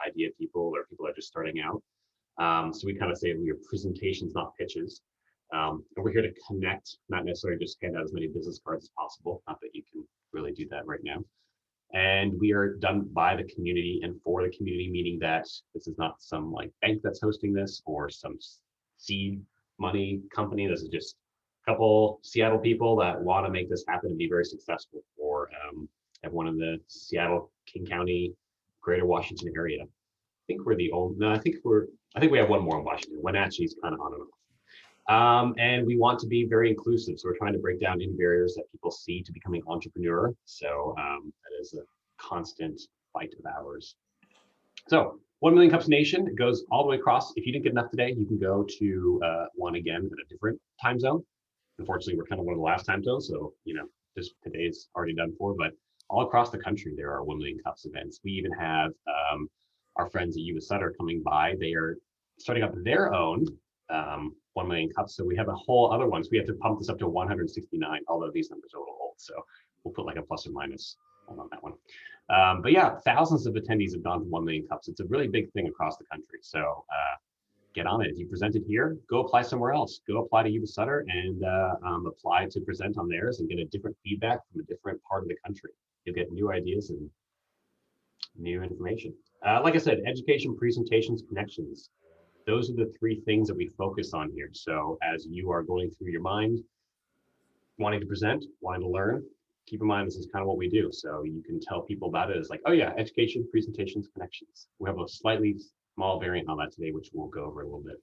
idea people or people that are just starting out. So we kind of say we are presentations, not pitches. And we're here to connect, not necessarily just hand out as many business cards as possible. Not that you can really do that right now. And we are done by the community and for the community, meaning that this is not some like bank that's hosting this or some seed money company. This is just a couple Seattle people that want to make this happen and be very successful for everyone in the Seattle, King County, Greater Washington area. I think we're the only, no, I think we have one more in Washington. Wenatchee's kind of on and off. And we want to be very inclusive. So we're trying to break down any barriers that people see to becoming an entrepreneur. So that is a constant fight of ours. So 1 Million Cups Nation, it goes all the way across. If you didn't get enough today, you can go to one again at a different time zone. Unfortunately, we're kind of one of the last time zones. So, this today's already done for, but all across the country, there are 1 Million Cups events. We even have our friends at U.S. Sutter coming by. They are starting up their own 1 Million Cups. So we have a whole other one. So we have to pump this up to 169, although these numbers are a little old. So we'll put like a plus or minus on that one. But yeah, thousands of attendees have gone to 1 Million Cups. It's a really big thing across the country. So get on it. If you presented here, go apply somewhere else. Go apply to U.S. Sutter and apply to present on theirs and get a different feedback from a different part of the country. You'll get new ideas and new information. Like I said, education, presentations, connections. Those are the three things that we focus on here. So as you are going through your mind, wanting to present, wanting to learn, keep in mind this is kind of what we do. So you can tell people about it as like, oh yeah, education, presentations, connections. We have a slightly small variant on that today, which we'll go over a little bit.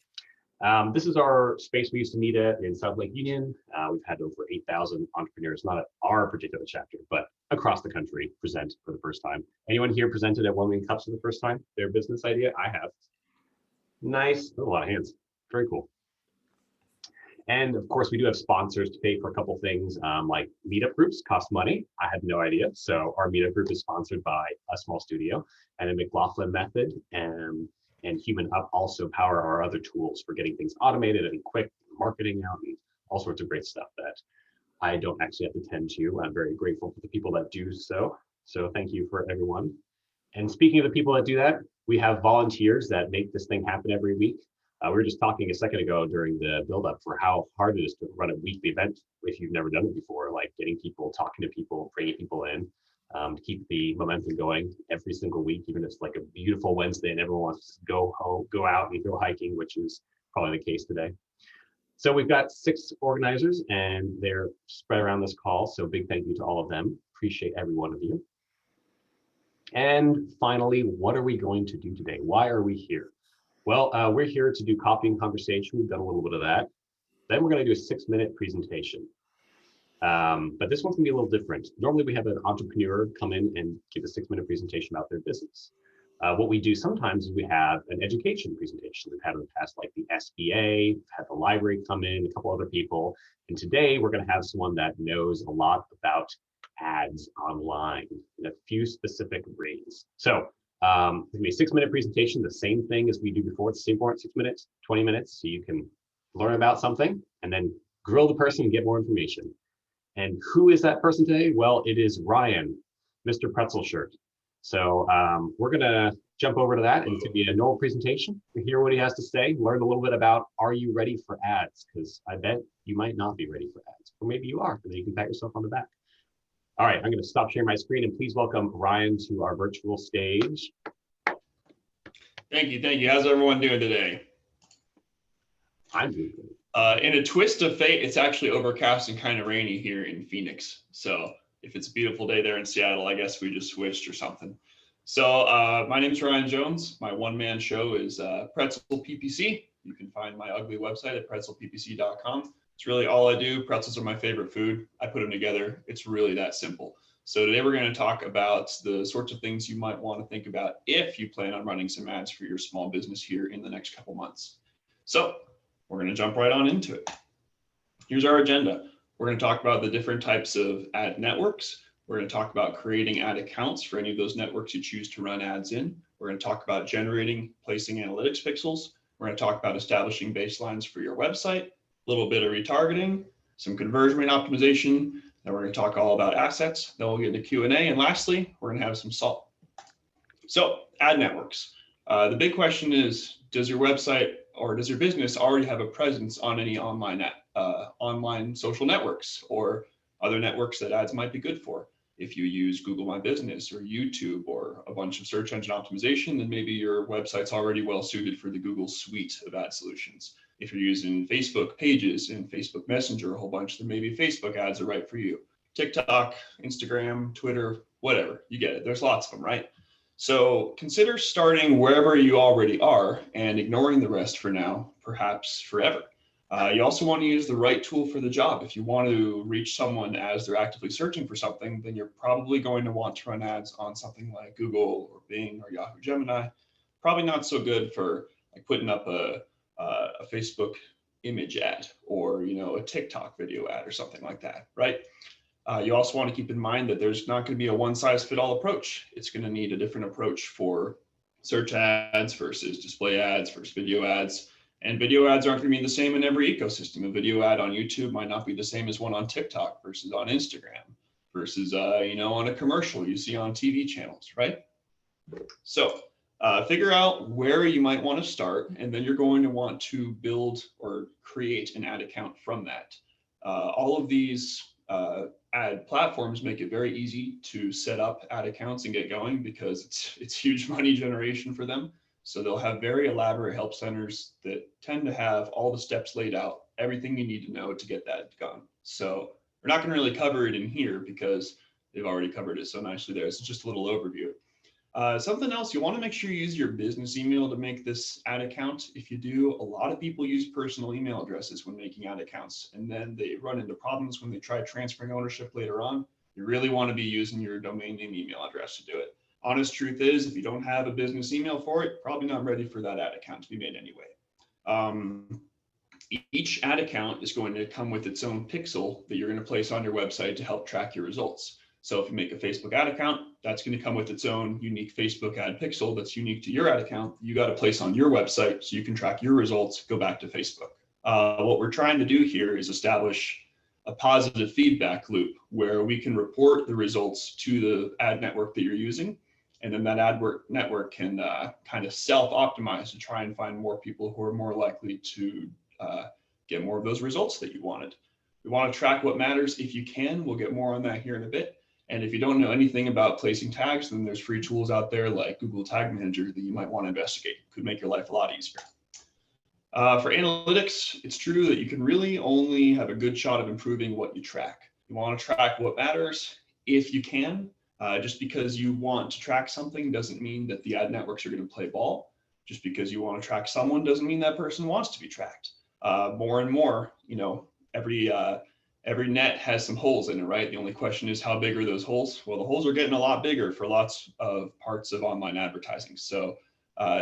This is our space we used to meet at in South Lake Union. We've had over 8,000 entrepreneurs, not at our particular chapter, but across the country present for the first time. Anyone here presented at 1 Million Cups for the first time? Their business idea? I have. Nice. A lot of hands. Very cool. And of course, we do have sponsors to pay for a couple things, like meetup groups cost money. I had no idea. So our meetup group is sponsored by A Small Studio and a McLaughlin Method, and Human Up also power our other tools for getting things automated and quick, marketing out, and all sorts of great stuff that I don't actually have to tend to. I'm very grateful for the people that do so. So thank you for everyone. And speaking of the people that do that, we have volunteers that make this thing happen every week. We were just talking a second ago during the build-up for how hard it is to run a weekly event if you've never done it before, like getting people, talking to people, bringing people in, to keep the momentum going every single week, even if it's like a beautiful Wednesday and everyone wants to go home, go out and go hiking, which is probably the case today. So we've got 6 organizers and they're spread around this call. So big thank you to all of them. Appreciate every one of you. And finally, what are we going to do today? Why are we here? Well, we're here to do copy and conversation. We've done a little bit of that. Then we're going to do a 6-minute presentation. But this one's gonna be a little different. Normally we have an entrepreneur come in and give a 6-minute presentation about their business. What we do sometimes is we have an education presentation. We've had in the past like the SBA, we've had the library come in, a couple other people. And today we're gonna have someone that knows a lot about ads online in a few specific ways. So it's gonna be a 6-minute presentation, the same thing as we do before. It's the same format, 6 minutes, 20 minutes. So you can learn about something and then grill the person and get more information. And who is that person today? Well, it is Ryan, Mr. Pretzel Shirt. So we're gonna jump over to that and it's gonna be a normal presentation. Hear what he has to say, learn a little bit about, are you ready for ads? Because I bet you might not be ready for ads, or maybe you are, and then you can pat yourself on the back. All right, I'm gonna stop sharing my screen and please welcome Ryan to our virtual stage. Thank you. How's everyone doing today? I'm doing good. In a twist of fate, it's actually overcast and kind of rainy here in Phoenix. So if it's a beautiful day there in Seattle, I guess we just switched or something. So my name is Ryan Jones. My one-man show is Pretzel PPC. You can find my ugly website at pretzelppc.com. It's really all I do. Pretzels are my favorite food. I put them together. It's really that simple. So today we're going to talk about the sorts of things you might want to think about if you plan on running some ads for your small business here in the next couple months. So we're going to jump right on into it. Here's our agenda. We're going to talk about the different types of ad networks. We're going to talk about creating ad accounts for any of those networks you choose to run ads in. We're going to talk about generating, placing analytics pixels. We're going to talk about establishing baselines for your website, a little bit of retargeting, some conversion rate optimization. Then we're going to talk all about assets. Then we'll get into Q&A. And lastly, we're going to have some salt. So ad networks. The big question is, does your website or does your business already have a presence on any online social networks or other networks that ads might be good for? If you use Google My Business or YouTube or a bunch of search engine optimization, then maybe your website's already well suited for the Google suite of ad solutions. If you're using Facebook pages and Facebook Messenger a whole bunch, then maybe Facebook ads are right for you. TikTok, Instagram, Twitter, whatever, you get it. There's lots of them, right? So consider starting wherever you already are and ignoring the rest for now, perhaps forever. You also want to use the right tool for the job. If you want to reach someone as they're actively searching for something, then you're probably going to want to run ads on something like Google or Bing or Yahoo Gemini. Probably not so good for like putting up a Facebook image ad or a TikTok video ad or something like that, right? You also want to keep in mind that there's not going to be a one-size-fit-all approach. It's going to need a different approach for search ads versus display ads versus video ads. And video ads aren't going to be the same in every ecosystem. A video ad on YouTube might not be the same as one on TikTok versus on Instagram versus, on a commercial you see on TV channels, right? So figure out where you might want to start, and then you're going to want to build or create an ad account from that. All of these ad platforms make it very easy to set up ad accounts and get going because it's huge money generation for them. So they'll have very elaborate help centers that tend to have all the steps laid out, everything you need to know to get that done. So we're not going to really cover it in here because they've already covered it so nicely there. It's just a little overview. Something else, you want to make sure you use your business email to make this ad account. If you do, a lot of people use personal email addresses when making ad accounts, and then they run into problems when they try transferring ownership later on. You really want to be using your domain name email address to do it. Honest truth is, if you don't have a business email for it, probably not ready for that ad account to be made anyway. Each ad account is going to come with its own pixel that you're going to place on your website to help track your results. So if you make a Facebook ad account, that's going to come with its own unique Facebook ad pixel that's unique to your ad account. You got to place on your website so you can track your results, go back to Facebook. What we're trying to do here is establish a positive feedback loop where we can report the results to the ad network that you're using. And then that ad network can kind of self-optimize to try and find more people who are more likely to get more of those results that you wanted. We want to track what matters if you can. We'll get more on that here in a bit. And if you don't know anything about placing tags, then there's free tools out there like Google Tag Manager that you might want to investigate. Could make your life a lot easier. For analytics, it's true that you can really only have a good shot of improving what you track. You want to track what matters if you can. Just because you want to track something doesn't mean that the ad networks are going to play ball. Just because you want to track someone doesn't mean that person wants to be tracked. More and more, every net has some holes in it, right? The only question is how big are those holes? Well, the holes are getting a lot bigger for lots of parts of online advertising. So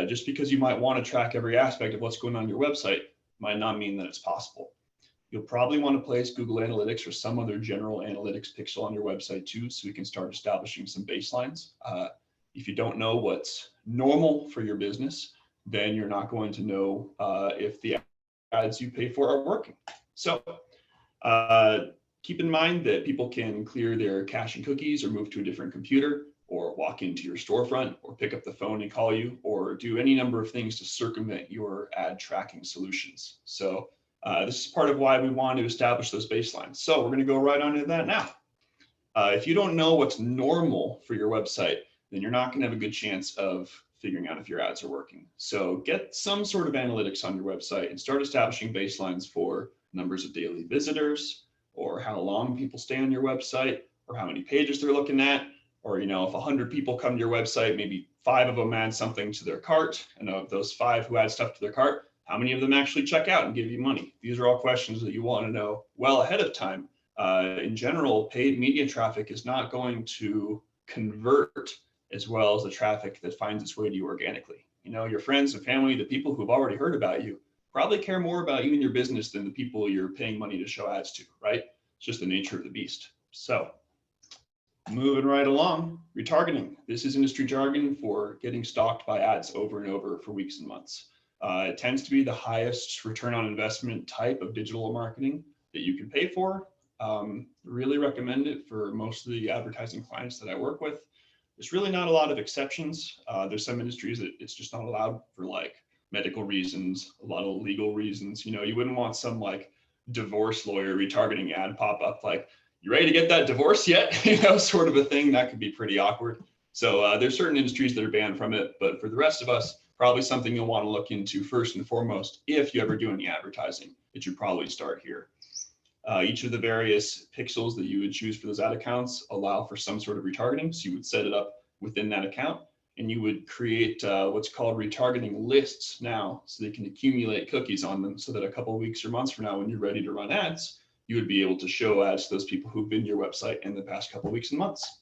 just because you might want to track every aspect of what's going on your website might not mean that it's possible. You'll probably want to place Google Analytics or some other general analytics pixel on your website too, so we can start establishing some baselines. If you don't know what's normal for your business, then you're not going to know if the ads you pay for are working. So keep in mind that people can clear their cache and cookies or move to a different computer or walk into your storefront or pick up the phone and call you or do any number of things to circumvent your ad tracking solutions. So this is part of why we want to establish those baselines. So we're going to go right on to that now. If you don't know what's normal for your website, then you're not going to have a good chance of figuring out if your ads are working. So get some sort of analytics on your website and start establishing baselines for numbers of daily visitors, or how long people stay on your website, or how many pages they're looking at, or if 100 people come to your website, maybe 5 of them add something to their cart, and of those 5 who add stuff to their cart, how many of them actually check out and give you money? These are all questions that you want to know well ahead of time. In general, paid media traffic is not going to convert as well as the traffic that finds its way to you organically. Your friends and family, the people who've already heard about you, probably care more about you and your business than the people you're paying money to show ads to, right? It's just the nature of the beast. So moving right along, retargeting. This is industry jargon for getting stalked by ads over and over for weeks and months. It tends to be the highest return on investment type of digital marketing that you can pay for. Really recommend it for most of the advertising clients that I work with. There's really not a lot of exceptions. There's some industries that it's just not allowed for like medical reasons, a lot of legal reasons. You know, you wouldn't want some like divorce lawyer retargeting ad pop up like, you ready to get that divorce yet? You know, sort of a thing that could be pretty awkward. So there's certain industries that are banned from it, but for the rest of us, probably something you'll want to look into first and foremost. If you ever do any advertising, it should probably start here. Each of the various pixels that you would choose for those ad accounts allow for some sort of retargeting. So you would set it up within that account, and you would create what's called retargeting lists now, so they can accumulate cookies on them, so that a couple of weeks or months from now, when you're ready to run ads, you would be able to show ads to those people who've been to your website in the past couple of weeks and months.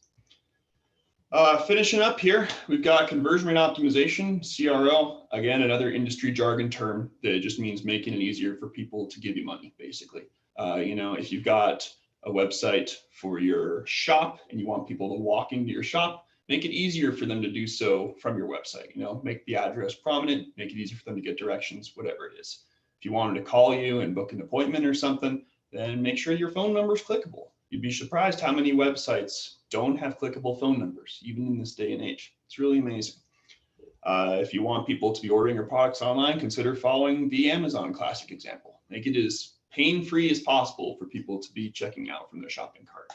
Finishing up here, we've got conversion rate optimization, CRO. Again, another industry jargon term that just means making it easier for people to give you money, basically. You know, if you've got a website for your shop and you want people to walk into your shop, make it easier for them to do so from your website. You know, make the address prominent, make it easier for them to get directions, whatever it is. If you wanted to call you and book an appointment or something, then make sure your phone number is clickable. You'd be surprised how many websites don't have clickable phone numbers, even in this day and age. It's really amazing. If you want people to be ordering your products online, consider following the Amazon classic example. Make it as pain-free as possible for people to be checking out from their shopping cart.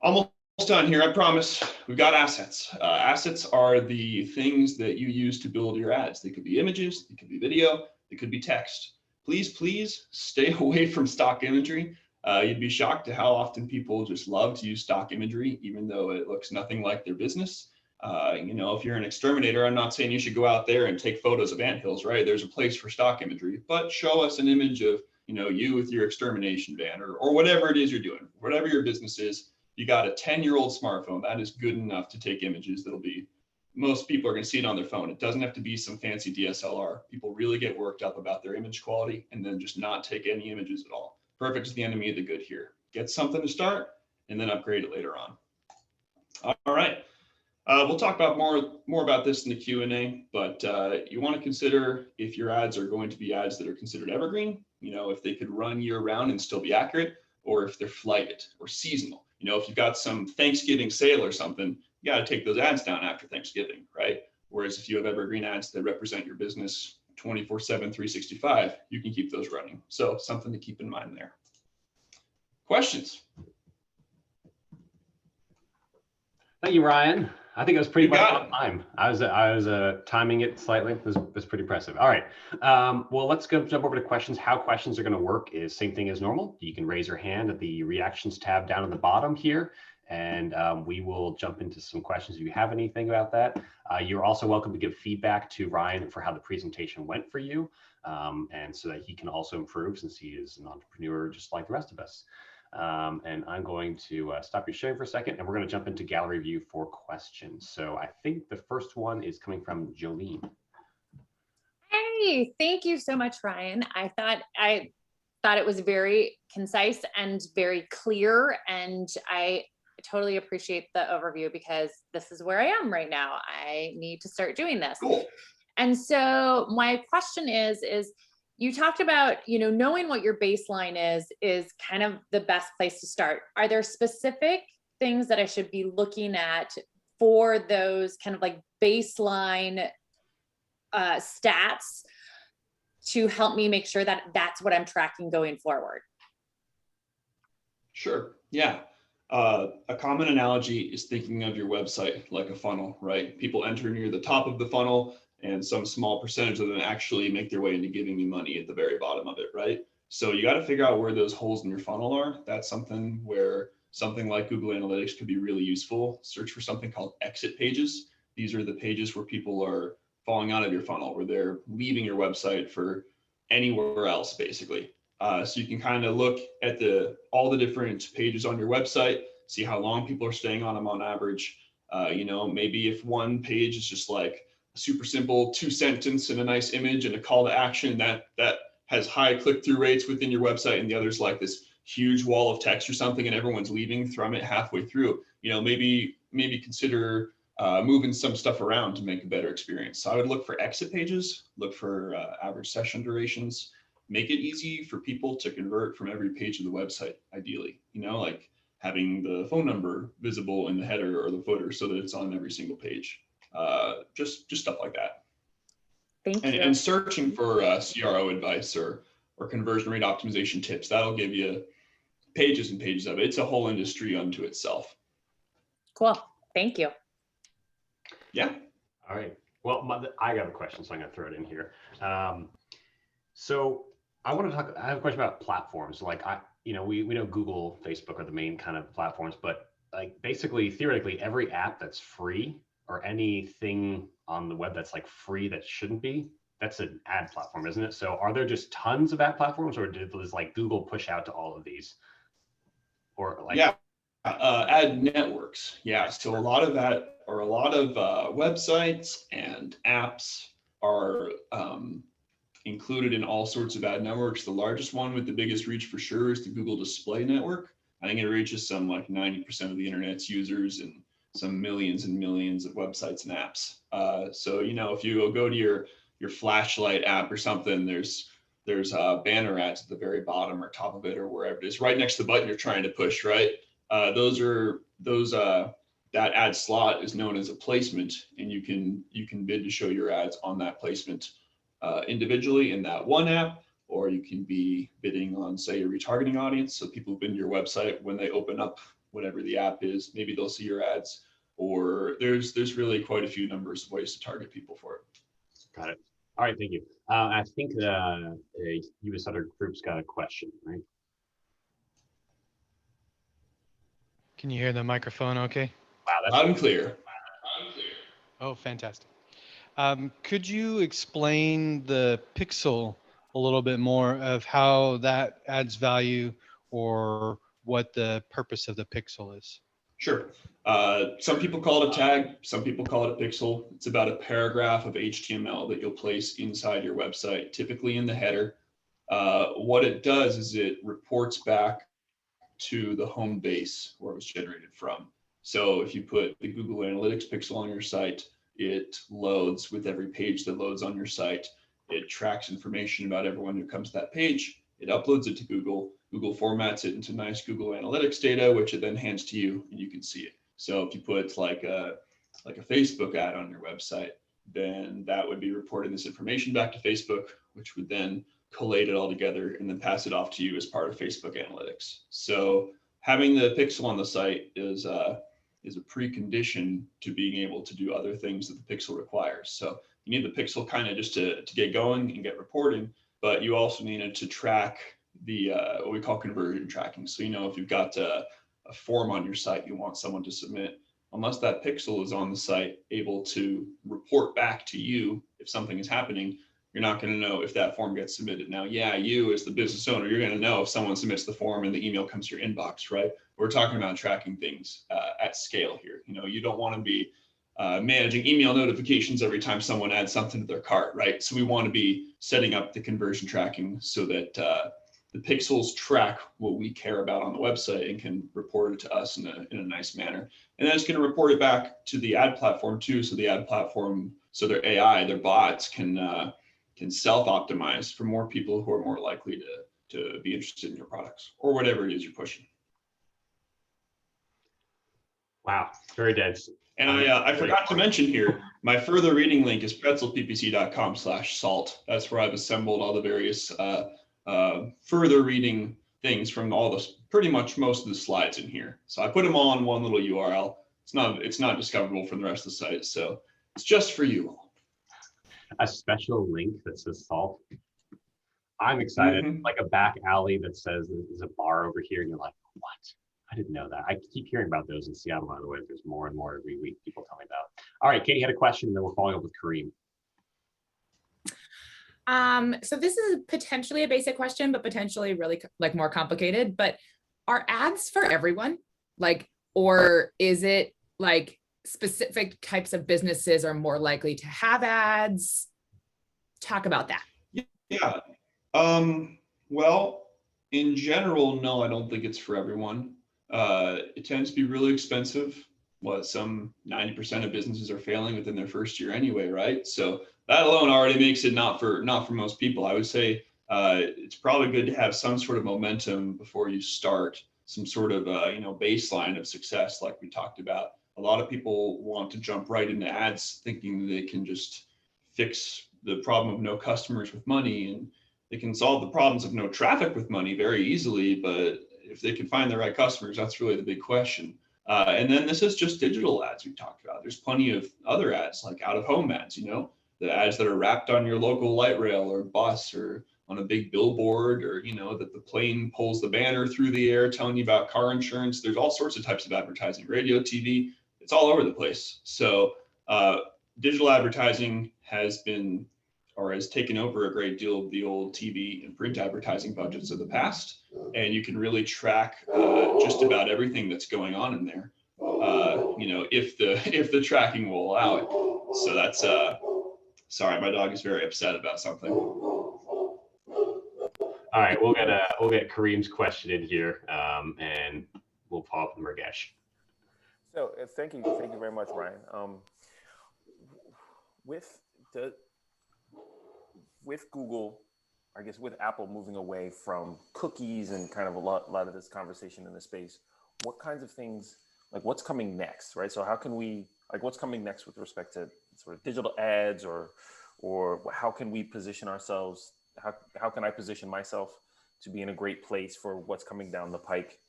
Almost done here, I promise. We've got assets. Assets are the things that you use to build your ads. They could be images, they could be video, they could be text. Please stay away from stock imagery. You'd be shocked at how often people just love to use stock imagery, even though it looks nothing like their business. You know, if you're an exterminator, I'm not saying you should go out there and take photos of anthills, right? There's a place for stock imagery, but show us an image of, you know, you with your extermination van or whatever it is you're doing, whatever your business is. You got a 10-year-old smartphone, that is good enough to take images that'll be, most people are going to see it on their phone. It doesn't have to be some fancy DSLR. People really get worked up about their image quality and then just not take any images at all. Perfect is the enemy of the good here. Get something to start and then upgrade it later on. All right. We'll talk about more about this in the Q&A, but you want to consider if your ads are going to be ads that are considered evergreen, you know, if they could run year round and still be accurate, or if they're flighted or seasonal. You know, if you've got some Thanksgiving sale or something, you got to take those ads down after Thanksgiving, right? Whereas if you have evergreen ads that represent your business 24/7, 365, you can keep those running. So something to keep in mind there. Questions? Thank you, Ryan. I think it was pretty much on time. I was timing it slightly. It was pretty impressive. All right. Well, let's jump over to questions. How questions are going to work is same thing as normal. You can raise your hand at the reactions tab down at the bottom here, and we will jump into some questions if you have anything about that. You're also welcome to give feedback to Ryan for how the presentation went for you, and so that he can also improve since he is an entrepreneur just like the rest of us. And I'm going to stop your sharing for a second, and we're going to jump into gallery view for questions. So I think the first one is coming from Jolene. Hey, thank you so much, Ryan. I thought it was very concise and very clear, and I totally appreciate the overview because this is where I am right now. I need to start doing this. Cool. And so my question is you talked about, you know, knowing what your baseline is kind of the best place to start. Are there specific things that I should be looking at for those kind of like baseline stats to help me make sure that that's what I'm tracking going forward? Sure. Yeah. A common analogy is thinking of your website like a funnel, right? People enter near the top of the funnel, and some small percentage of them actually make their way into giving you money at the very bottom of it, right? So you got to figure out where those holes in your funnel are. That's something where something like Google Analytics could be really useful. Search for something called exit pages. These are the pages where people are falling out of your funnel, where they're leaving your website for anywhere else, basically. So you can kind of look at all the different pages on your website, see how long people are staying on them on average. You know, maybe if one page is just like a super simple 2-sentence and a nice image and a call to action that has high click-through rates within your website, and the other's like this huge wall of text or something and everyone's leaving from it halfway through, you know, maybe consider moving some stuff around to make a better experience. So I would look for exit pages, look for average session durations, make it easy for people to convert from every page of the website, ideally. You know, like having the phone number visible in the header or the footer so that it's on every single page. Just stuff like that. Thank you. And searching for CRO advice or conversion rate optimization tips, that'll give you pages and pages of it. It's a whole industry unto itself. Cool. Thank you. Yeah. All right. Well, I got a question, so I'm going to throw it in here. So I want to talk. I have a question about platforms. Like we know Google, Facebook are the main kind of platforms, but like basically, theoretically, every app that's free or anything on the web that's like free that shouldn't be, that's an ad platform, isn't it? So are there just tons of ad platforms, or does like Google push out to all of these? Or like ad networks. Yeah. So a lot of websites and apps are included in all sorts of ad networks. The largest one with the biggest reach for sure is the Google Display Network. I think it reaches some like 90% of the internet's users and some millions and millions of websites and apps. So if you go to your flashlight app or something, there's banner ads at the very bottom or top of it or wherever it is, right next to the button you're trying to push, right? That ad slot is known as a placement, and you can bid to show your ads on that placement individually in that one app, or you can be bidding on, say, a retargeting audience. So people who've been to your website, when they open up whatever the app is, maybe they'll see your ads, or there's really quite a few numbers of ways to target people for it. Got it. All right, thank you. I think US Other Group's got a question, right? Can you hear the microphone okay? Wow, that's Loud and clear. Oh, fantastic. Could you explain the pixel a little bit more of how that adds value or what the purpose of the pixel is? Sure. Some people call it a tag, some people call it a pixel. It's about a paragraph of HTML that you'll place inside your website, typically in the header. What it does is it reports back to the home base where it was generated from. So if you put the Google Analytics pixel on your site, it loads with every page that loads on your site. It tracks information about everyone who comes to that page. It uploads it to Google. Google formats it into nice Google Analytics data, which it then hands to you and you can see it. So if you put like a Facebook ad on your website, then that would be reporting this information back to Facebook, which would then collate it all together and then pass it off to you as part of Facebook Analytics. So having the pixel on the site is a precondition to being able to do other things that the pixel requires. So you need the pixel kind of just to get going and get reporting, but you also need it to track the what we call conversion tracking. So if you've got a form on your site you want someone to submit, unless that pixel is on the site able to report back to you if something is happening, you're not going to know if that form gets submitted. Now, you as the business owner, you're going to know if someone submits the form and the email comes to your inbox, right? We're talking about tracking things at scale here. You don't want to be managing email notifications every time someone adds something to their cart, right? So we want to be setting up the conversion tracking so that the pixels track what we care about on the website and can report it to us in a nice manner. And then it's going to report it back to the ad platform too. So the ad platform, so their AI, their bots can self-optimize for more people who are more likely to be interested in your products or whatever it is you're pushing. Wow, very dense. And I forgot to mention here, my further reading link is pretzelppc.com/salt. That's where I've assembled all the various further reading things from pretty much most of the slides in here. So I put them all in one little URL. It's not discoverable from the rest of the site, so it's just for you. A special link that says salt. I'm excited. Mm-hmm. Like a back alley that says there's a bar over here, and you're like, what? I didn't know that. I keep hearing about those in Seattle, by the way. There's more and more every week people tell me about. All right, Katie had a question, and then we're following up with Kareem. So this is potentially a basic question, but potentially really like more complicated. But are ads for everyone? Or is it like specific types of businesses are more likely to have ads? Talk about that. Yeah. Well, in general, no, I don't think it's for everyone. It tends to be really expensive. Some 90% of businesses are failing within their first year anyway, right? So that alone already makes it not for most people. I would say it's probably good to have some sort of momentum before you start. some sort of baseline of success, like we talked about. A lot of people want to jump right into ads thinking they can just fix the problem of no customers with money, and they can solve the problems of no traffic with money very easily. But if they can find the right customers, that's really the big question. And then this is just digital ads we talked about. There's plenty of other ads, like out-of-home ads, the ads that are wrapped on your local light rail or bus or on a big billboard, or that the plane pulls the banner through the air telling you about car insurance. There's all sorts of types of advertising, radio, TV. It's all over the place. So digital advertising has taken over a great deal of the old TV and print advertising budgets of the past, and you can really track just about everything that's going on in there, if the tracking will allow it. So that's sorry, my dog is very upset about something. All right, we'll get Kareem's question in here, and we'll follow up with Murgesh. So thank you very much, Ryan. With Google, I guess with Apple moving away from cookies and kind of a lot of this conversation in the space, what kinds of things, like what's coming next, right? So how can we, like what's coming next with respect to sort of digital ads, or how can we position ourselves? How can I position myself to be in a great place for what's coming down the pike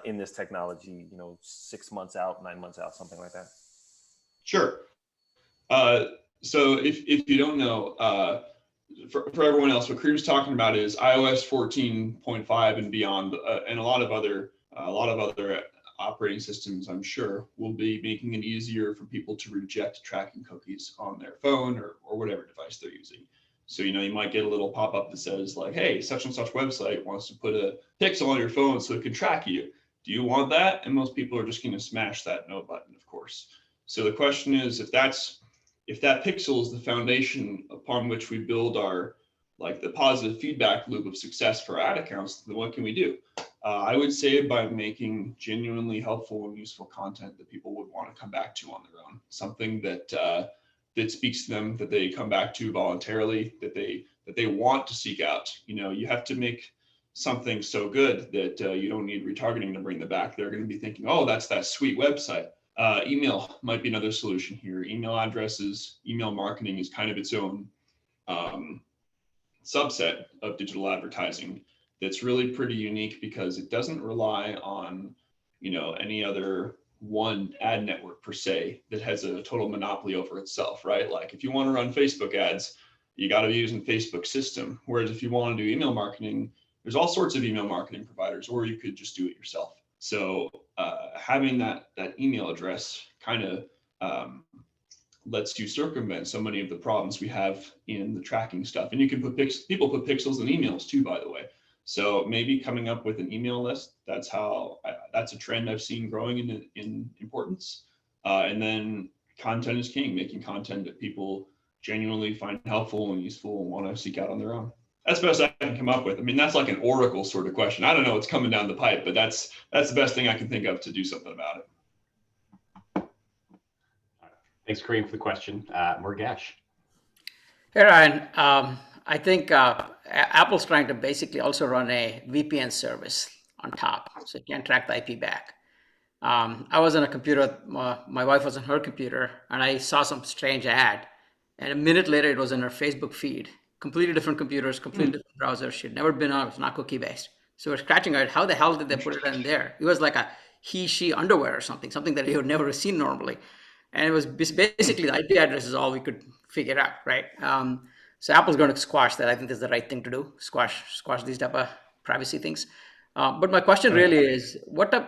in this technology, 6 months out, 9 months out, something like that? Sure. So if you don't know, for everyone else, what Kareem's talking about is iOS 14.5 and beyond, and a lot of other operating systems, I'm sure, will be making it easier for people to reject tracking cookies on their phone or whatever device they're using. So, you might get a little pop-up that says like, hey, such and such website wants to put a pixel on your phone so it can track you. Do you want that? And most people are just going to smash that no button, of course. So the question is, if that pixel is the foundation upon which we build our, like the positive feedback loop of success for ad accounts, then what can we do? I would say by making genuinely helpful and useful content that people would want to come back to on their own, something that speaks to them, that they come back to voluntarily, that they want to seek out. You have to make something so good that you don't need retargeting to bring them back. They're going to be thinking, oh, that's that sweet website. Email might be another solution here. Email addresses, email marketing is kind of its own subset of digital advertising that's really pretty unique because it doesn't rely on, any other one ad network per se that has a total monopoly over itself, right? Like if you want to run Facebook ads, you got to be using Facebook system. Whereas if you want to do email marketing, there's all sorts of email marketing providers, or you could just do it yourself. So having that email address kind of lets you circumvent so many of the problems we have in the tracking stuff. And you can people put pixels in emails too, by the way. So maybe coming up with an email list, that's a trend I've seen growing in importance. And then content is king, making content that people genuinely find helpful and useful and want to seek out on their own. That's the best I can come up with. I mean, that's like an oracle sort of question. I don't know what's coming down the pipe, but that's the best thing I can think of to do something about it. Thanks, Kareem, for the question. Murgesh. Hey, Ryan. I think Apple's trying to basically also run a VPN service on top, so you can track the IP back. I was on a computer, my wife was on her computer, and I saw some strange ad. And a minute later, it was in her Facebook feed. Completely different computers, completely different browser. She'd never been on, it was not cookie based. So we're scratching her head, how the hell did they put it in there? It was like a she underwear or something that you would never seen normally. And it was basically the IP address is all we could figure out, right? So Apple's going to squash that. I think that's the right thing to do, squash these type of privacy things. But my question really is,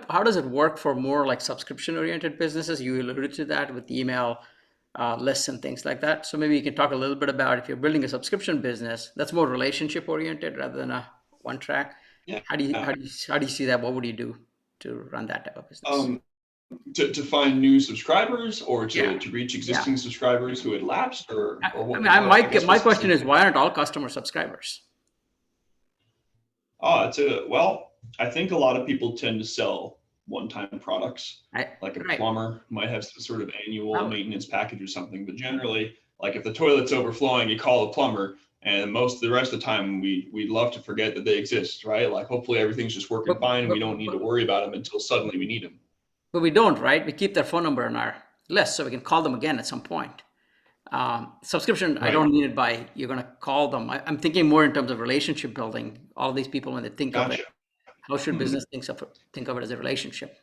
how does it work for more like subscription-oriented businesses? You alluded to that with email lists and things like that. So maybe you can talk a little bit about if you're building a subscription business that's more relationship-oriented rather than a one track. Yeah. How do you see that? What would you do to run that type of business? To find new subscribers, or to reach existing subscribers who had lapsed, or what? I mean, my question is, why aren't all customers subscribers? Well, I think a lot of people tend to sell one-time products. Like a plumber might have some sort of annual maintenance package or something, but generally, like if the toilet's overflowing, you call a plumber. And most of the rest of the time, we'd love to forget that they exist, right? Like hopefully everything's just working fine and we don't need to worry about them until suddenly we need them. But we don't, right? We keep their phone number on our list so we can call them again at some point. Subscription, I Right. don't need it by you're going to call them. I'm thinking more in terms of relationship building. All these people, when they think of it, Gotcha. how should business think of it as a relationship?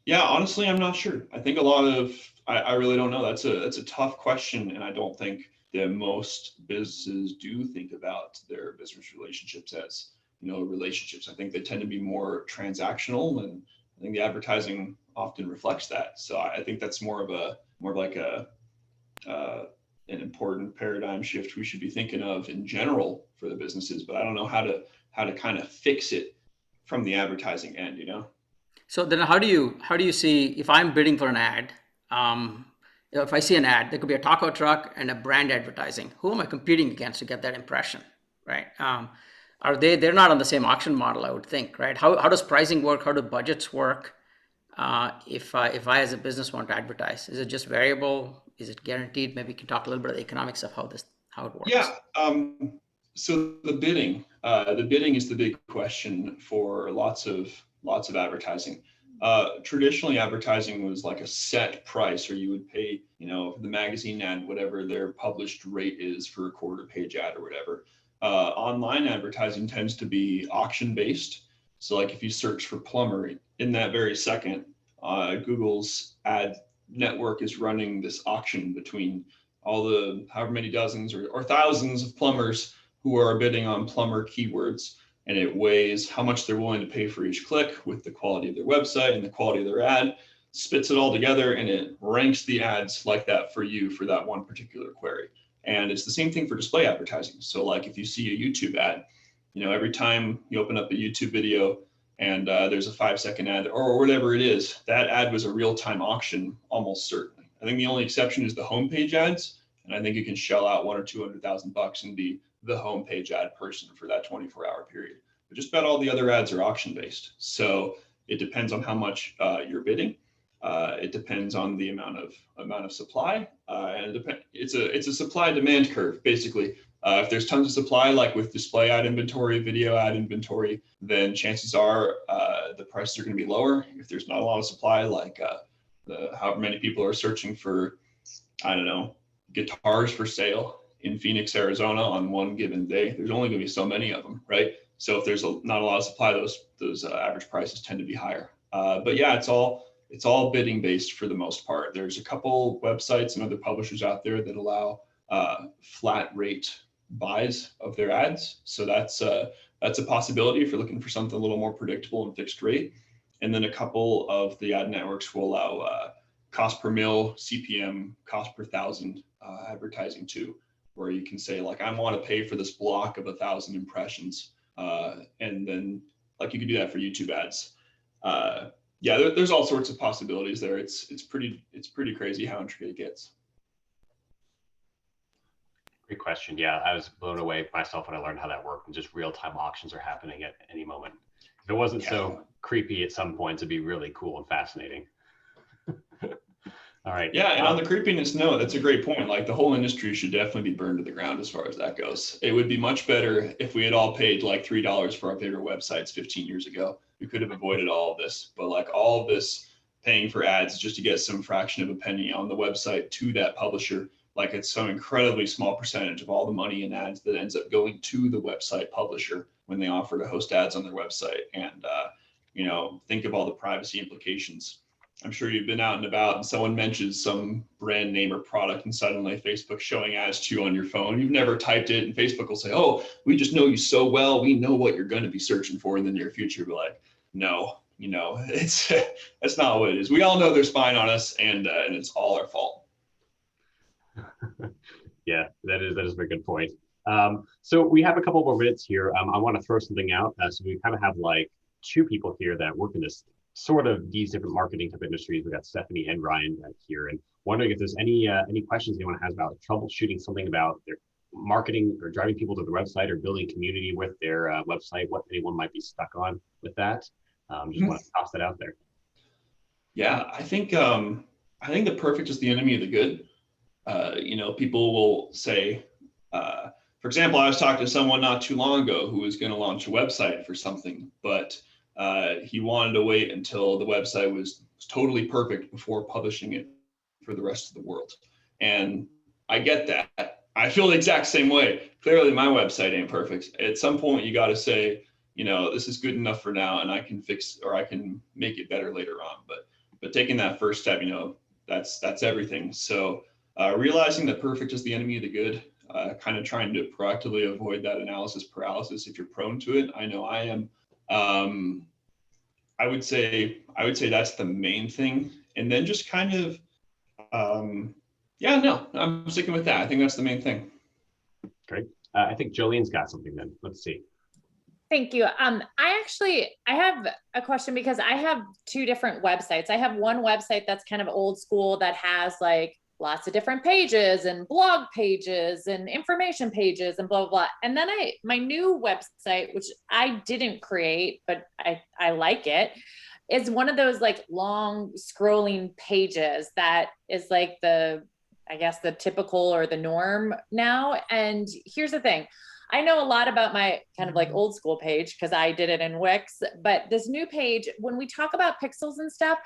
Yeah, honestly, I'm not sure. I think a lot of, I really don't know. That's a tough question. And I don't think that most businesses do think about their business relationships as, relationships. I think they tend to be more transactional, and I think the advertising often reflects that. So I think that's more of like an important paradigm shift we should be thinking of in general for the businesses, but I don't know how to kind of fix it from the advertising end, So then how do you see, if I'm bidding for an ad, if I see an ad, there could be a taco truck and a brand advertising. Who am I competing against to get that impression, right? They're not on the same auction model, I would think, right? How does pricing work? How do budgets work? If I as a business want to advertise, is it just variable? Is it guaranteed? Maybe you can talk a little bit of the economics of how it works. Yeah. So the bidding is the big question for lots of advertising. Traditionally, advertising was like a set price, or you would pay, for the magazine ad, whatever their published rate is for a quarter page ad or whatever. Online advertising tends to be auction based. So like if you search for plumber, in that very second, Google's ad network is running this auction between all the however many dozens or thousands of plumbers who are bidding on plumber keywords. And it weighs how much they're willing to pay for each click with the quality of their website and the quality of their ad, spits it all together, and it ranks the ads like that for you for that one particular query. And it's the same thing for display advertising. So like if you see a YouTube ad, every time you open up a YouTube video and there's a 5-second ad or whatever it is, that ad was a real-time auction, almost certainly. I think the only exception is the homepage ads. And I think you can shell out $100,000 or $200,000 and be the homepage ad person for that 24-hour period. But just about all the other ads are auction based. So it depends on how much you're bidding. It depends on the amount of supply, and it's a supply demand curve basically. If there's tons of supply, like with display ad inventory, video ad inventory, then chances are the prices are going to be lower. If there's not a lot of supply, like however many people are searching for, I don't know, guitars for sale in Phoenix, Arizona on one given day, there's only going to be so many of them, right? So if there's not a lot of supply, those average prices tend to be higher. But yeah, it's all bidding based for the most part. There's a couple websites and other publishers out there that allow flat rate buys of their ads. So that's a possibility if you're looking for something a little more predictable and fixed rate. And then a couple of the ad networks will allow cost per mil, CPM, cost per thousand advertising too, where you can say like, I want to pay for this block of 1,000 impressions. And then like you can do that for YouTube ads. Yeah, there's all sorts of possibilities there. It's pretty crazy how intricate it gets. Great question. Yeah, I was blown away myself when I learned how that worked, and just real-time auctions are happening at any moment. If it wasn't so creepy at some points, it'd be really cool and fascinating. All right. Yeah, and on the creepiness note, that's a great point. Like the whole industry should definitely be burned to the ground as far as that goes. It would be much better if we had all paid like $3 for our favorite websites 15 years ago. We could have avoided all of this, but like all of this paying for ads just to get some fraction of a penny on the website to that publisher, like it's some incredibly small percentage of all the money in ads that ends up going to the website publisher when they offer to host ads on their website. And, think of all the privacy implications. I'm sure you've been out and about and someone mentions some brand name or product and suddenly Facebook's showing ads to you on your phone. You've never typed it and Facebook will say, oh, we just know you so well. We know what you're going to be searching for in the near future. But like, no, that's not what it is. We all know they're spying on us and it's all our fault. Yeah, that is a very good point. So we have a couple more minutes here. I want to throw something out. So we kind of have like two people here that work in this sort of these different marketing type industries. We got Stephanie and Ryan here, and wondering if there's any questions anyone has about troubleshooting something about their marketing or driving people to the website or building community with their website, what anyone might be stuck on with that. Just want to toss that out there. Yeah, I think the perfect is the enemy of the good. People will say, For example, I was talking to someone not too long ago who was going to launch a website for something, but he wanted to wait until the website was totally perfect before publishing it for the rest of the world. And I get that. I feel the exact same way. Clearly, my website ain't perfect. At some point, you got to say, you know, this is good enough for now, and I can fix, or I can make it better later on. But taking that first step, you know, that's everything. So realizing that perfect is the enemy of the good, kind of trying to proactively avoid that analysis paralysis if you're prone to it. I know I am. I would say that's the main thing, and then just kind of, yeah, no, I'm sticking with that. I think that's the main thing. Great. I think Jolene's got something then. Let's see. Thank you. I have a question because I have two different websites. I have one website that's kind of old school that has like lots of different pages and blog pages and information pages and blah, blah, blah. And then my new website, which I didn't create, but I like it, is one of those like long scrolling pages that is like I guess the typical or the norm now. And here's the thing. I know a lot about my kind of like old school page because I did it in Wix, but this new page, when we talk about pixels and stuff,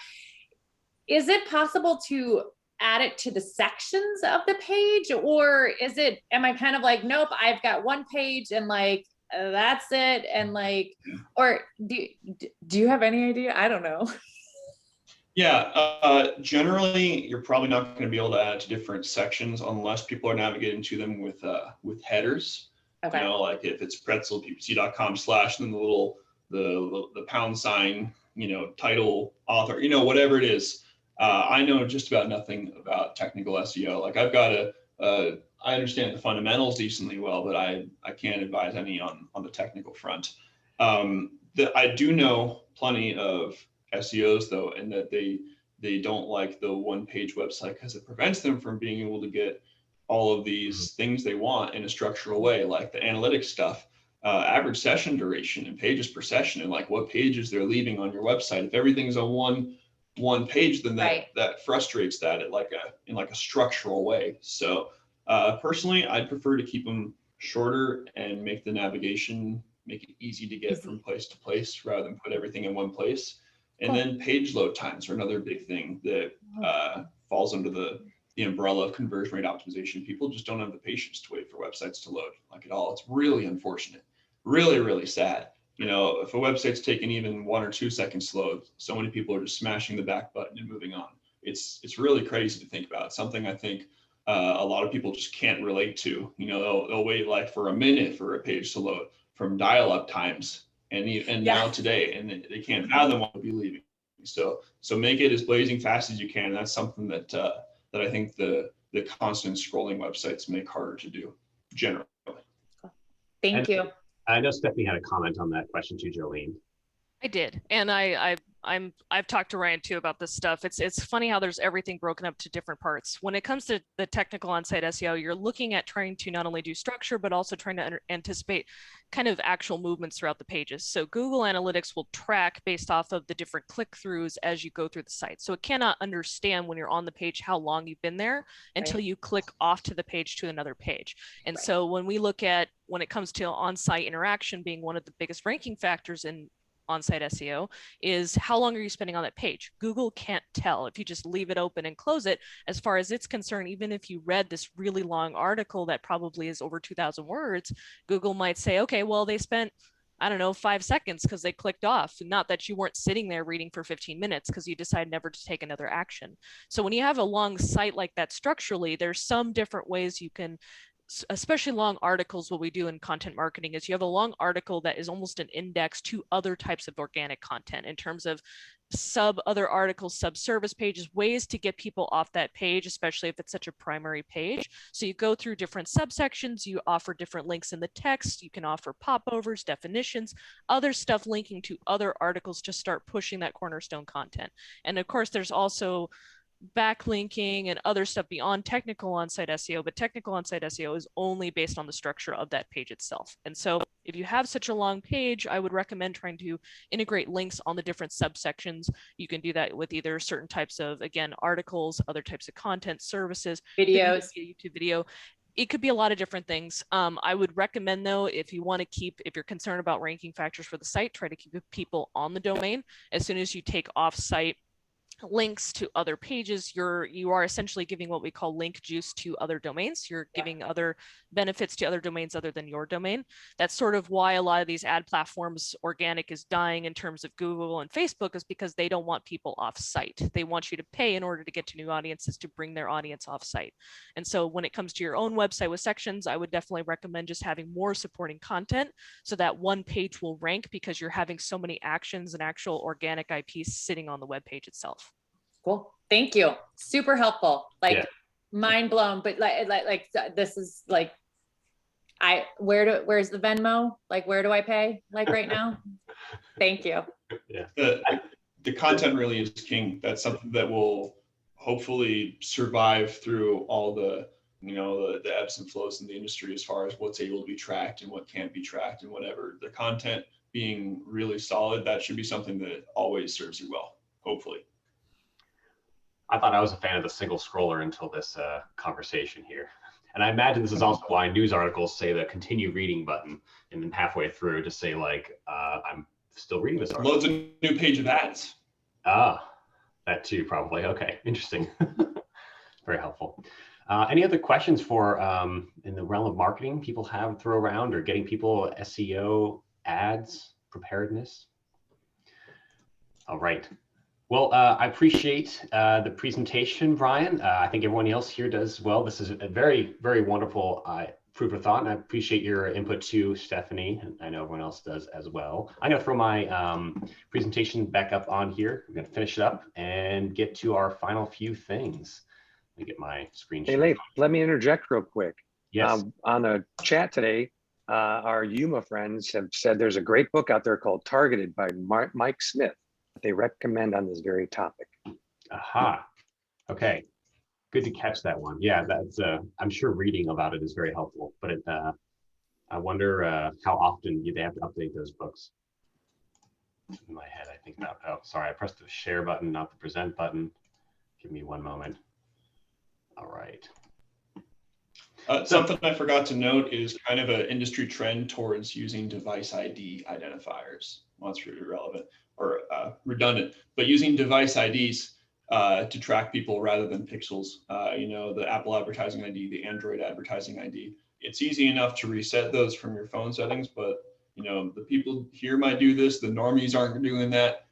is it possible to add it to the sections of the page, or am I kind of like, nope, I've got one page and like, that's it. And like, or do you have any idea? I don't know. Yeah, generally, you're probably not going to be able to add it to different sections unless people are navigating to them with headers. Okay. You know, like if it's pretzelppc.com/ and then the pound sign, you know, title, author, you know, whatever it is. I know just about nothing about technical SEO. Like I've got I understand the fundamentals decently well, but I can't advise any on the technical front. I do know plenty of SEOs though, and that they don't like the one-page website because it prevents them from being able to get all of these things they want in a structural way, like the analytics stuff, average session duration and pages per session, and like what pages they're leaving on your website. If everything's on one page, then that frustrates that in like a structural way. So personally, I'd prefer to keep them shorter and make the navigation, make it easy to get from place to place rather than put everything in one place. And then page load times are another big thing that falls under the umbrella of conversion rate optimization. People just don't have the patience to wait for websites to load like at all. It's really unfortunate, really, really sad. You know, if a website's taking even 1 or 2 seconds to load, so many people are just smashing the back button and moving on. It's really crazy to think about. It's something I think a lot of people just can't relate to. You know, they'll wait like for a minute for a page to load from dial-up times, and now today, and they can't fathom what will be leaving. So make it as blazing fast as you can. That's something that I think the constant scrolling websites make harder to do generally. Thank you. I know Stephanie had a comment on that question too, Jolene. I did, and I've talked to Ryan too about this stuff. It's funny how there's everything broken up to different parts. When it comes to the technical on-site SEO, you're looking at trying to not only do structure, but also trying to anticipate kind of actual movements throughout the pages. So Google Analytics will track based off of the different click-throughs as you go through the site. So it cannot understand when you're on the page how long you've been there until you click off to the page to another page. And so when it comes to on-site interaction being one of the biggest ranking factors in on-site SEO, is how long are you spending on that page? Google can't tell if you just leave it open and close it. As far as it's concerned, even if you read this really long article that probably is over 2,000 words, Google might say, okay, well, they spent, I don't know, 5 seconds because they clicked off. Not that you weren't sitting there reading for 15 minutes because you decided never to take another action. So when you have a long site like that structurally, there's some different ways you can, especially long articles. What we do in content marketing is you have a long article that is almost an index to other types of organic content in terms of other articles, service pages, ways to get people off that page, especially if it's such a primary page. So you go through different subsections, you offer different links in the text, you can offer popovers, definitions, other stuff linking to other articles to start pushing that cornerstone content. And of course, there's also backlinking and other stuff beyond technical on-site SEO, but technical on-site SEO is only based on the structure of that page itself. And so if you have such a long page, I would recommend trying to integrate links on the different subsections. You can do that with either certain types of, again, articles, other types of content, services, videos, YouTube video. It could be a lot of different things. I would recommend though, if you're concerned about ranking factors for the site, try to keep people on the domain. As soon as you take off site links to other pages, you are essentially giving what we call link juice to other domains. You're giving other benefits to other domains other than your domain. That's sort of why a lot of these ad platforms, organic is dying in terms of Google and Facebook, is because they don't want people off site. They want you to pay in order to get to new audiences to bring their audience off site. And so when it comes to your own website with sections, I would definitely recommend just having more supporting content so that one page will rank, because you're having so many actions and actual organic IPs sitting on the web page itself. Cool. Thank you. Super helpful. Like Yeah. mind blown, but like this is like, where's the Venmo? Like, where do I pay? Like right now? Thank you. Yeah. The content really is king. That's something that will hopefully survive through all the ebbs and flows in the industry, as far as what's able to be tracked and what can't be tracked and whatever. The content being really solid, that should be something that always serves you well, hopefully. I thought I was a fan of the single scroller until this conversation here. And I imagine this is also why news articles say the continue reading button, and then halfway through to say like, I'm still reading this article. Loads of new page of ads. Ah, that too, probably. Okay, interesting. Very helpful. Any other questions for in the realm of marketing people have throw around, or getting people SEO, ads, preparedness? All right. Well, I appreciate the presentation, Brian. I think everyone else here does well. This is a very, very wonderful food for thought, and I appreciate your input too, Stephanie. And I know everyone else does as well. I'm going to throw my presentation back up on here. We're going to finish it up and get to our final few things. Let me get my screen share. Hey, Leif, let me interject real quick. Yes. On the chat today, our Yuma friends have said there's a great book out there called Targeted by Mike Smith that they recommend on this very topic. Aha. Okay. Good to catch that one. Yeah, that's. I'm sure reading about it is very helpful. But I wonder how often they have to update those books. In my head, I think about. Oh, sorry, I pressed the share button, not the present button. Give me one moment. All right. Something I forgot to note is kind of an industry trend towards using device ID identifiers. Well, that's really relevant or redundant, but using device IDs to track people rather than pixels. The Apple advertising ID, the Android advertising ID. It's easy enough to reset those from your phone settings, but the people here might do this. The normies aren't doing that.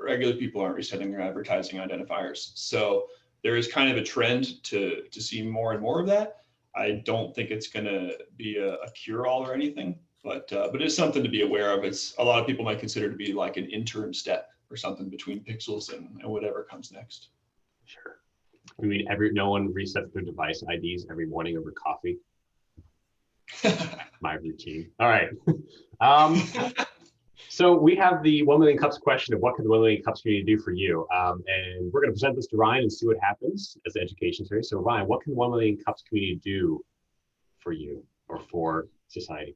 Regular people aren't resetting their advertising identifiers. So there is kind of a trend to see more and more of that. I don't think it's going to be a cure-all or anything, but it's something to be aware of. It's a lot of people might consider to be like an interim step or something between pixels and whatever comes next. Sure. I mean, no one resets their device IDs every morning over coffee. My routine. All right. So we have the 1 million cups question of what can the 1 million cups community do for you? And we're going to present this to Ryan and see what happens as the education series. So Ryan, what can the 1 million cups community do for you or for society?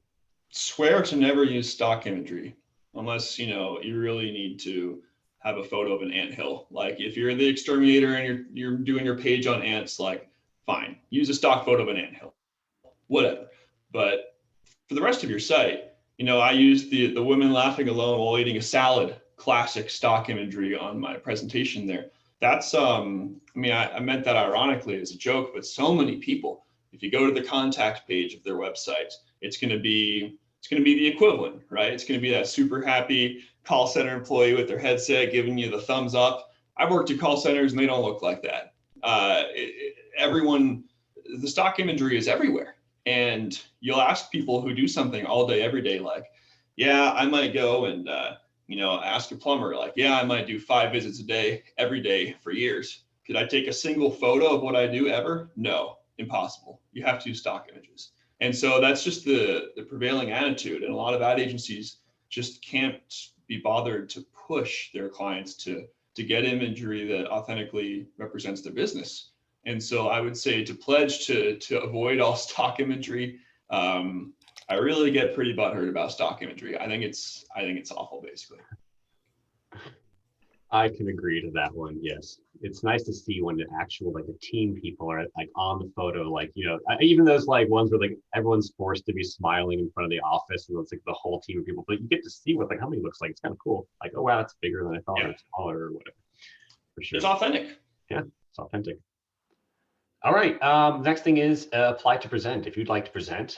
Swear to never use stock imagery unless you really need to have a photo of an anthill. Like if you're the exterminator and you're doing your page on ants, like fine, use a stock photo of an anthill, whatever. But for the rest of your site, I used the women laughing alone while eating a salad, classic stock imagery on my presentation there. That's, I meant that ironically as a joke, but so many people, if you go to the contact page of their website, it's going to be the equivalent, right? It's going to be that super happy call center employee with their headset giving you the thumbs up. I've worked at call centers and they don't look like that. The stock imagery is everywhere. And you'll ask people who do something all day, every day, like, yeah, I might go and, ask a plumber, like, yeah, I might do 5 visits a day, every day for years. Could I take a single photo of what I do ever? No, impossible. You have to use stock images. And so that's just the prevailing attitude. And a lot of ad agencies just can't be bothered to push their clients to get imagery that authentically represents their business. And so I would say to pledge to avoid all stock imagery. I really get pretty butthurt about stock imagery. I think it's awful, basically. I can agree to that one. Yes, it's nice to see when the actual like the team people are like on the photo. Like even those like ones where like everyone's forced to be smiling in front of the office, and it's like the whole team of people. But you get to see what the company looks like. It's kind of cool. Like, oh wow, it's bigger than I thought, or smaller, or whatever. For sure, It's authentic. Yeah, it's authentic. All right. Next thing is apply to present. If you'd like to present,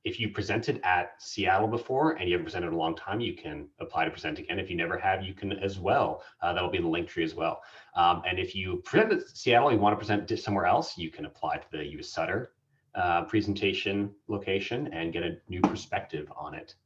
if you presented at Seattle before and you haven't presented in a long time, you can apply to present again. If you never have, you can as well. That'll be in the link tree as well. And if you present at Seattle and you want to present somewhere else, you can apply to the US Sutter presentation location and get a new perspective on it.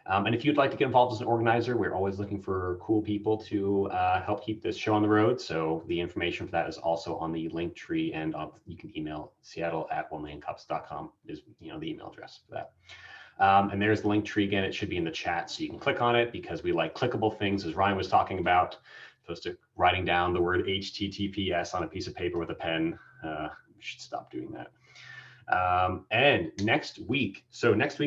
And if you'd like to get involved as an organizer, we're always looking for cool people to help keep this show on the road. So the information for that is also on the link tree, and you can email seattle@1millioncups.com is the email address for that. And there's the link tree again. It should be in the chat, so you can click on it because we like clickable things, as Ryan was talking about, opposed to writing down the word HTTPS on a piece of paper with a pen. We should stop doing that. And next week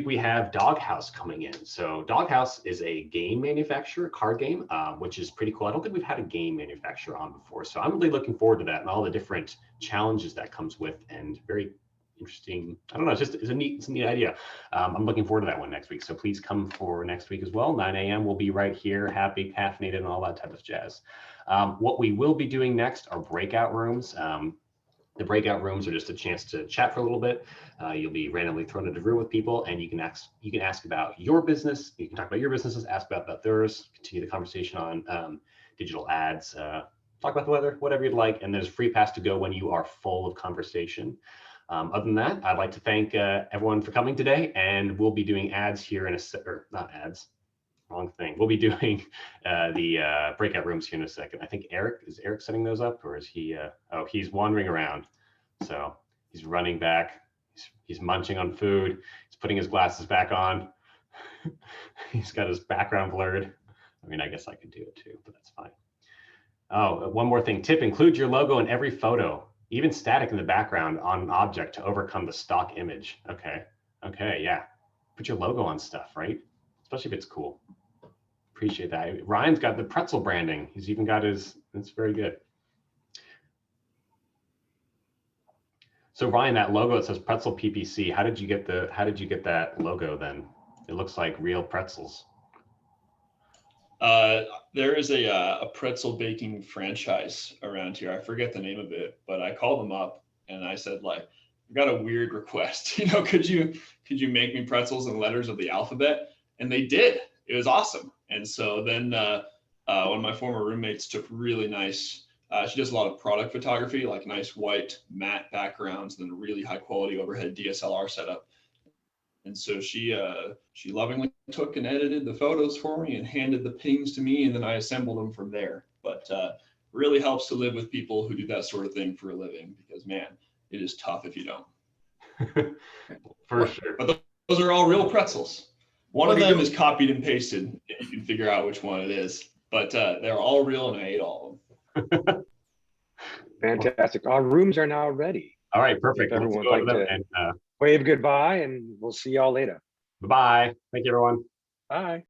we have Doghouse coming in. So Doghouse is a game manufacturer, card game, which is pretty cool. I don't think we've had a game manufacturer on before, so I'm really looking forward to that and all the different challenges that comes with, and very interesting. I don't know, it's a neat idea. I'm looking forward to that one next week. So please come for next week as well. 9 a.m. We'll be right here, happy, caffeinated, and all that type of jazz. What we will be doing next are breakout rooms. The breakout rooms are just a chance to chat for a little bit. You'll be randomly thrown into a room with people, and you can ask about your business. You can talk about your businesses, ask about theirs, continue the conversation on digital ads, talk about the weather, whatever you'd like. And there's a free pass to go when you are full of conversation. Other than that, I'd like to thank everyone for coming today, and we'll be doing ads here in not ads. Wrong thing. We'll be doing the breakout rooms here in a second. I think is Eric setting those up, or is he? Oh, he's wandering around. So he's running back. He's munching on food. He's putting his glasses back on. He's got his background blurred. I mean, I guess I could do it too, but that's fine. Oh, one more thing. Tip: include your logo in every photo, even static in the background on an object to overcome the stock image. Okay. Yeah. Put your logo on stuff, right? Especially if it's cool. Appreciate that. Ryan's got the pretzel branding. He's even got it's very good. So Ryan, that logo, it says pretzel PPC. How did you get that logo then? It looks like real pretzels. There is a pretzel baking franchise around here. I forget the name of it, but I called them up and I said, like, I've got a weird request. Could you make me pretzels in letters of the alphabet? And they did. It was awesome. And so then one of my former roommates took really nice, she does a lot of product photography, like nice white matte backgrounds, and then a really high quality overhead DSLR setup. And so she lovingly took and edited the photos for me and handed the pings to me, and then I assembled them from there. But really helps to live with people who do that sort of thing for a living, because man, it is tough if you don't. For sure. But those are all real pretzels. One of them is copied and pasted, and you can figure out which one it is. But they're all real, and I ate all of them. Fantastic. Our rooms are now ready. All right, perfect. If everyone would like to wave goodbye, and we'll see y'all later. Bye-bye. Thank you, everyone. Bye.